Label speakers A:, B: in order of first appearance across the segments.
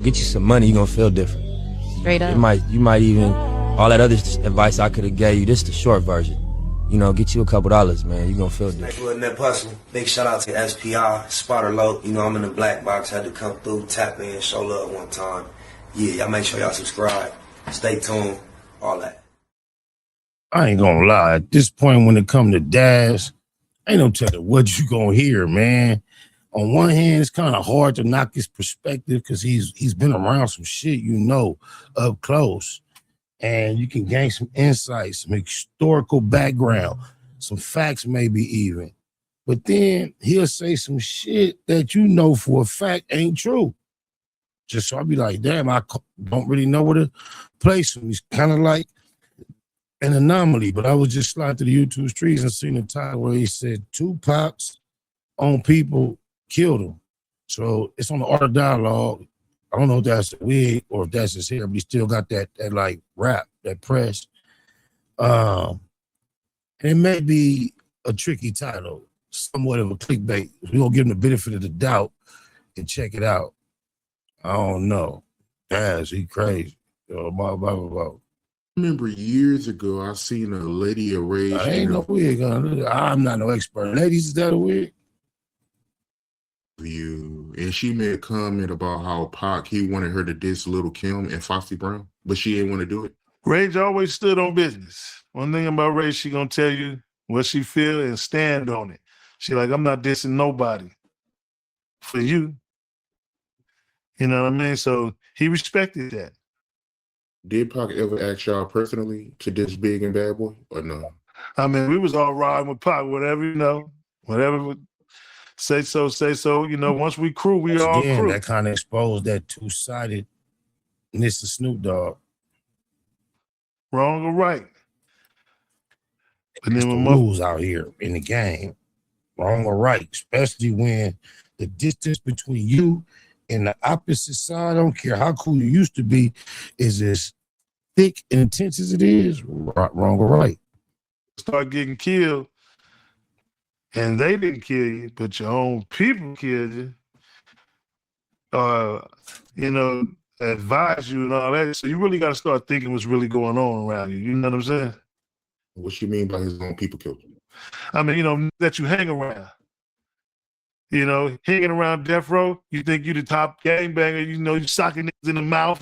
A: Get you some money, you're gonna feel different.
B: Straight up.
A: You might even, all that other advice I could have gave you, this is the short version. You know, get you a couple dollars, man. You're gonna feel different.
C: That hustle. Big shout out to SPI, Spotter Low. You know, I'm in the black box, had to come through, tap in, show love one time. Yeah, y'all make sure y'all subscribe. Stay tuned, all that.
D: I ain't gonna lie. At this point, when it come to Daz, ain't no telling what you gonna hear, man. On one hand, it's kind of hard to knock his perspective because he's been around some shit, you know, up close. And you can gain some insights, some historical background, some facts maybe even. But then he'll say some shit that you know for a fact ain't true. Just so I'll be like, damn, I don't really know where to place him. He's kind of like an anomaly. But I was just sliding through the YouTube streets and seen a title where he said 2Pac's own people killed him. So it's on the Art of Dialogue. I don't know if that's a wig or if that's his hair, but he still got that like rap, that press. And it may be a tricky title, somewhat of a clickbait. We're gonna give him the benefit of the doubt and check it out. I don't know. Daz, he crazy. Blah, blah, blah, blah.
E: I remember years ago, I seen a lady arrayed.
D: I ain't no wig. I'm not no expert. Ladies, is that a wig?
E: View, and she made a comment about how Pac, he wanted her to diss Little Kim and Foxy Brown, but she didn't want to do it.
F: Rage always stood on business. One thing about Rage, she gonna tell you what she feel and stand on it. She like, I'm not dissing nobody for you. You know what I mean? So he respected that.
E: Did Pac ever ask y'all personally to diss Big and Bad Boy or no?
F: I mean, we was all riding with Pac, whatever, you know, whatever. Say so. You know, once we crew, we all crew.
D: That kind of exposed that two-sidedness of Snoop Dogg.
F: Wrong or right.
D: But then the rules out here in the game, wrong or right, especially when the distance between you and the opposite side, I don't care how cool you used to be, is as thick and intense as it is, wrong or right.
F: Start getting killed. And they didn't kill you, but your own people killed you. You know, advise you and all that. So you really got to start thinking what's really going on around you. You know what I'm saying?
E: What you mean by his own people killed him?
F: I mean, you know, that you hang around. You know, hanging around death row, you think you the top gangbanger, you know, you socking niggas in the mouth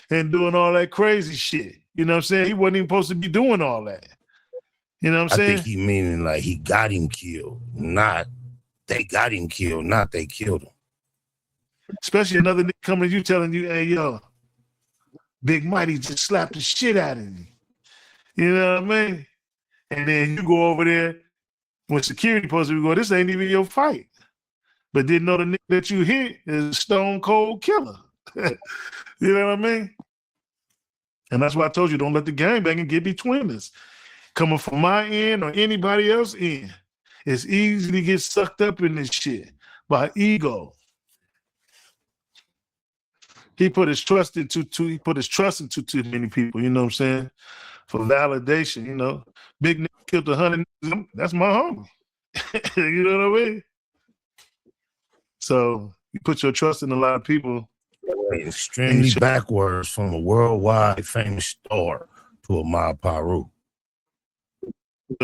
F: and doing all that crazy shit. You know what I'm saying? He wasn't even supposed to be doing all that. You know what I'm saying?
D: I think he meaning like he got him killed, not they got him killed, not they killed him.
F: Especially another nigga coming to you telling you, hey, yo, Big Mighty just slapped the shit out of you. You know what I mean? And then you go over there when security supposed to go, this ain't even your fight. But didn't know the nigga that you hit is a stone cold killer. You know what I mean? And that's why I told you, don't let the gangbanging get between us. Coming from my end or anybody else's end, it's easy to get sucked up in this shit by ego. He put his trust into too many people, you know what I'm saying? For validation, you know. Big nigga killed 100 niggas, that's my homie. You know what I mean? So you put your trust in a lot of people.
D: Extremely backwards from a worldwide famous star to a mob PIRU.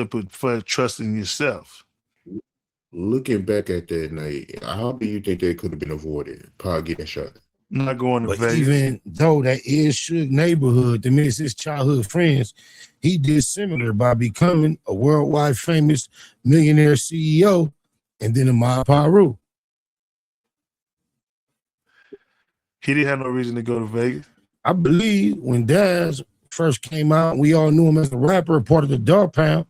F: Put trust in yourself.
E: Looking back at that night, how do you think that could have been avoided? Pac getting shot.
F: Not going to
D: but
F: Vegas.
D: Even though that is Suge neighborhood, to me, it's his childhood friends, he did similar by becoming a worldwide famous millionaire CEO and then a mob PIRU.
F: He didn't have no reason to go to Vegas.
D: I believe when Daz first came out, we all knew him as a rapper, part of the Dog Pound.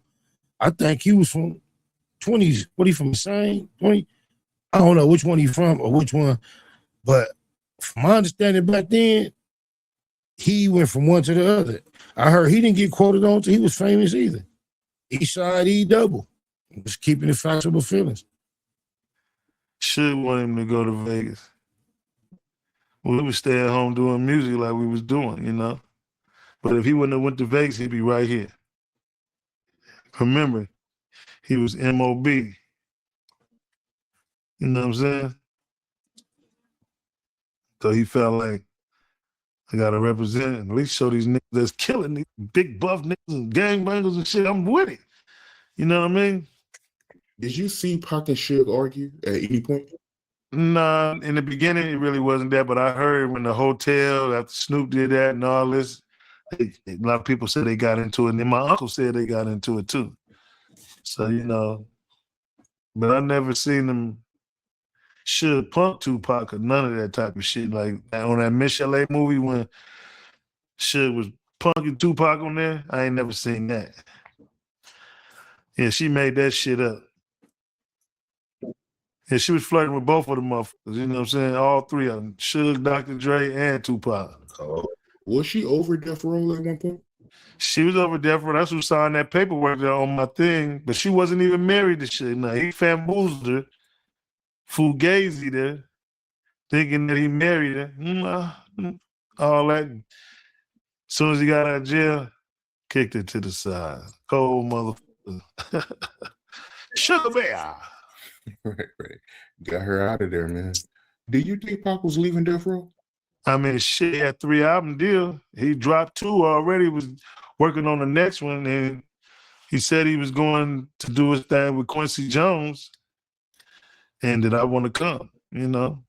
D: I think he was from 20s. What he from, Insane? 20? I don't know which one he from or which one. But from my understanding back then, he went from one to the other. I heard he didn't get quoted on till he was famous either. Eastside E double. Just keeping the factual feelings.
F: Should want him to go to Vegas. We would stay at home doing music like we was doing, you know. But if he wouldn't have went to Vegas, he'd be right here. Remember, he was MOB. You know what I'm saying? So he felt like, I gotta represent and at least show these niggas that's killing these big buff niggas and gangbangers and shit. I'm with it. You know what I mean?
E: Did you see Pac and Suge argue at any point?
F: Nah, in the beginning it really wasn't that, but I heard when the hotel after Snoop did that and all this, a lot of people said they got into it, and then my uncle said they got into it too. So you know, but I never seen them should punk Tupac or none of that type of shit. Like on that Miss LA movie when Suge was punking Tupac on there, I ain't never seen that. Yeah, she made that shit up. Yeah, she was flirting with both of them motherfuckers, you know what I'm saying? All three of them, Suge, Dr. Dre, and Tupac.
E: Oh. Was she over Death Row at one point?
F: She was over Death Row. That's who signed that paperwork there on my thing, but she wasn't even married to shit. Now, he bamboozled her, fugazi there, thinking that he married her. All that. As soon as he got out of jail, kicked her to the side. Cold motherfucker. Sugar bear.
E: Right. Got her out of there, man. Do you think Pac was leaving Death Row?
F: I mean, shit, he had 3-album deal. He dropped 2 already, was working on the next one, and he said he was going to do his thing with Quincy Jones, and that I want to come, you know?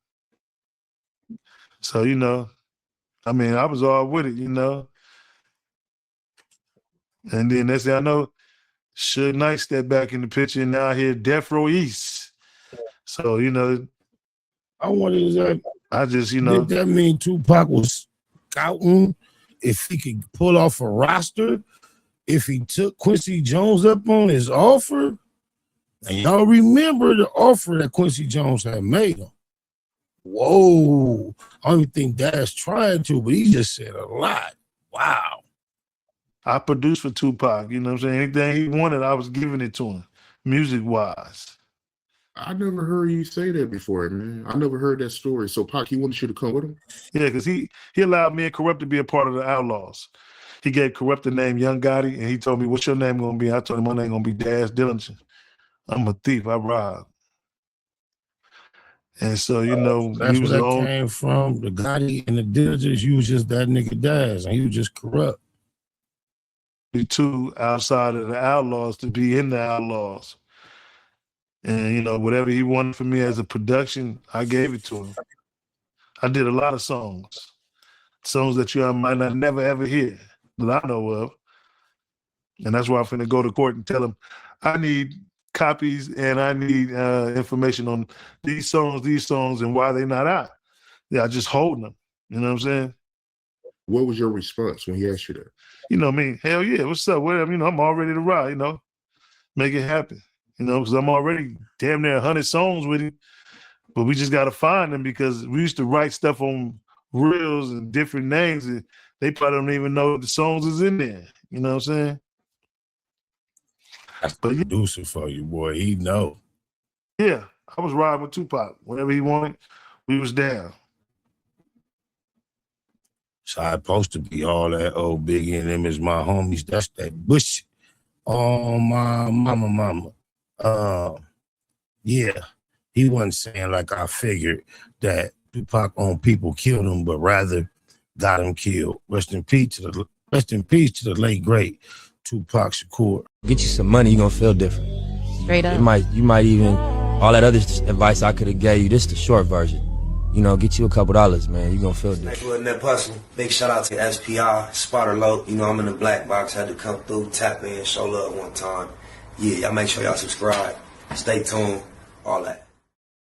F: So, you know, I mean, I was all with it, you know? And then next thing I know, Suge Knight stepped back in the picture, and now here Death Row East. So, you know,
D: I wanted to.
F: I just, you know.
D: Did that mean Tupac was scouting if he could pull off a roster? If he took Quincy Jones up on his offer? And y'all remember the offer that Quincy Jones had made him. Whoa. I don't even think Dad's trying to, but he just said a lot. Wow.
F: I produced for Tupac, you know what I'm saying? Anything he wanted, I was giving it to him, music-wise.
E: I never heard you say that before, man. I never heard that story. So Pac, he wanted you to come with him?
F: Yeah, because he allowed me and Corrupt to be a part of the Outlaws. He gave Corrupt the name Young Gotti, and he told me, what's your name going to be? I told him my name going to be Daz Dillinger. I'm a thief. I rob. And so, you know,
D: that's where that came from. The Gotti and the Dillingers, you was just that nigga Daz, and he was just Corrupt.
F: The 2 outside of the Outlaws to be in the Outlaws. And, you know, whatever he wanted from me as a production, I gave it to him. I did a lot of songs that you might not never ever hear that I know of. And that's why I'm finna go to court and tell him I need copies and I need information on these songs and why they're not out. Yeah, I just holding them. You know what I'm saying?
E: What was your response when he asked you that?
F: You know what I mean? Hell yeah, what's up? Whatever, you know, I'm all ready to ride, you know, make it happen. You know, because I'm already damn near 100 songs with him, but we just got to find them because we used to write stuff on reels and different names, and they probably don't even know the songs is in there. You know what I'm saying?
D: That's the producer for you, boy. He know.
F: Yeah, I was riding with Tupac. Whatever he wanted, we was down.
D: So I supposed to be all that old Biggie and them is my homies. That's that bush. Oh, my mama. Yeah, he wasn't saying like I figured that Tupac own people killed him, but rather got him killed. Rest in peace to the late great Tupac Shakur.
A: Get you some money, you're gonna feel different.
B: Straight up.
A: You might even, all that other advice I could have gave you, this the short version. You know, get you a couple dollars, man. You're gonna feel different.
C: Big shout out to SPI, Spotter Low. You know, I'm in the black box, had to come through, tap in, show love one time. Yeah, y'all make sure y'all subscribe. Stay tuned, all that.